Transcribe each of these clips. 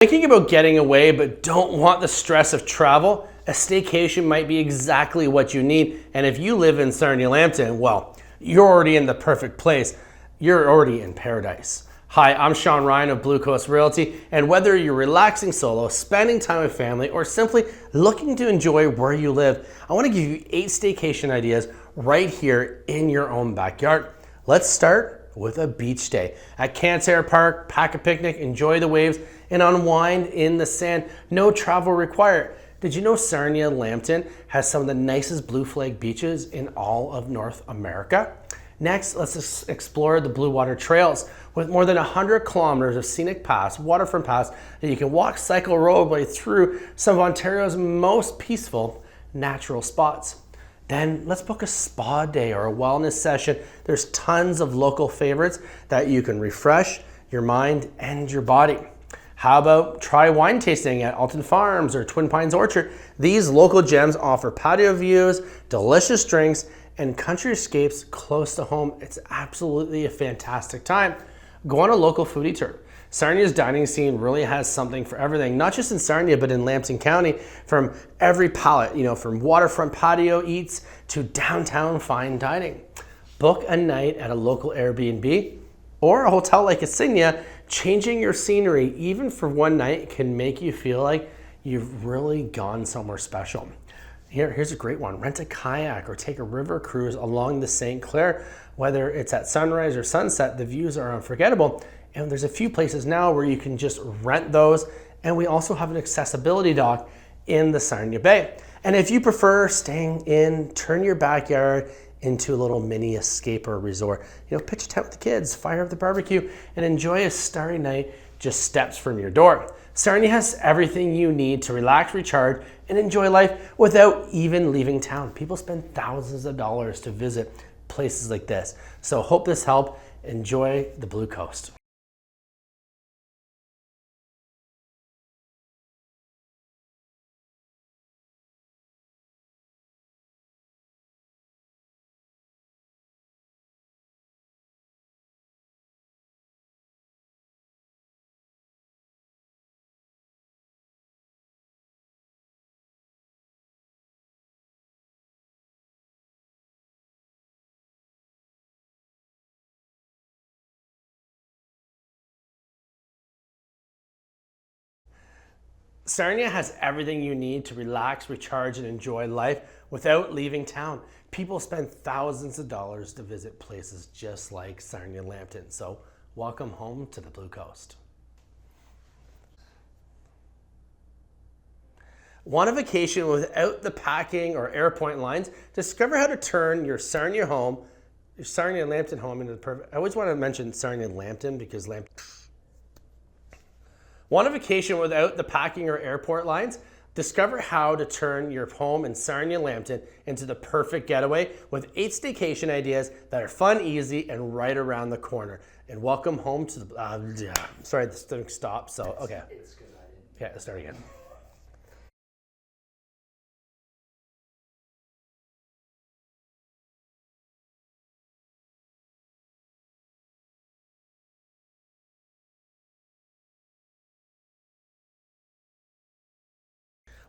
Thinking about getting away but don't want the stress of travel? A staycation might be exactly what you need. And if you live in Sarnia-Lambton, well, you're already in the perfect place. You're already in paradise. Hi, I'm Ryan of Blue Coast Realty, and whether you're relaxing solo, spending time with family, or simply looking to enjoy where you live, I want to give you 8 staycation ideas right here in your own backyard. Let's start with a beach day. At Canterre Park, pack a picnic, enjoy the waves, and unwind in the sand. No travel required. Did you know Sarnia-Lambton has some of the nicest blue flag beaches in all of North America? Next, let's explore the Blue Water Trails. With more than 100 kilometers of scenic paths, waterfront paths, that you can walk, cycle, rollerblade through some of Ontario's most peaceful natural spots. Then let's book a spa day or a wellness session. There's tons of local favorites that you can refresh your mind and your body. How about try wine tasting at Alton Farms or Twin Pines Orchard? These local gems offer patio views, delicious drinks, and country escapes close to home. It's absolutely a fantastic time. Go on a local foodie tour. Sarnia's dining scene really has something for everything, not just in Sarnia, but in Lambton County, from every palate, from waterfront patio eats to downtown fine dining. Book a night at a local Airbnb or a hotel like Insignia. Changing your scenery, even for one night, can make you feel like you've really gone somewhere special. Here's a great one. Rent a kayak or take a river cruise along the St. Clair. Whether it's at sunrise or sunset, the views are unforgettable. And there's a few places now where you can just rent those. And we also have an accessibility dock in the Sarnia Bay. And if you prefer staying in, turn your backyard into a little mini escape or resort. Pitch a tent with the kids, fire up the barbecue, and enjoy a starry night just steps from your door. Sarnia has everything you need to relax, recharge, and enjoy life without even leaving town. People spend thousands of dollars to visit places like this. So hope this helped. Enjoy the Blue Coast. Sarnia has everything you need to relax, recharge, and enjoy life without leaving town. People spend thousands of dollars to visit places just like Sarnia-Lambton. So welcome home to the Blue Coast. Want a vacation without the packing or airport lines? Discover how to turn your Sarnia-Lambton home into the perfect. I always want to mention Sarnia-Lambton because Want a vacation without the packing or airport lines? Discover how to turn your home in Sarnia-Lambton into the perfect getaway with 8 staycation ideas that are fun, easy, and right around the corner. And welcome home to the, sorry, this thing stopped, so, okay. It's good. Okay, let's start again.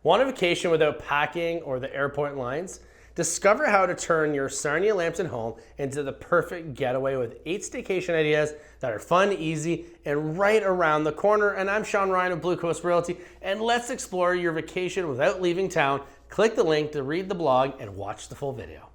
Want a vacation without packing or the airport lines? Discover how to turn your Sarnia-Lambton home into the perfect getaway with 8 staycation ideas that are fun, easy, and right around the corner. And I'm Ryan of Blue Coast Realty, and let's explore your vacation without leaving town. Click the link to read the blog and watch the full video.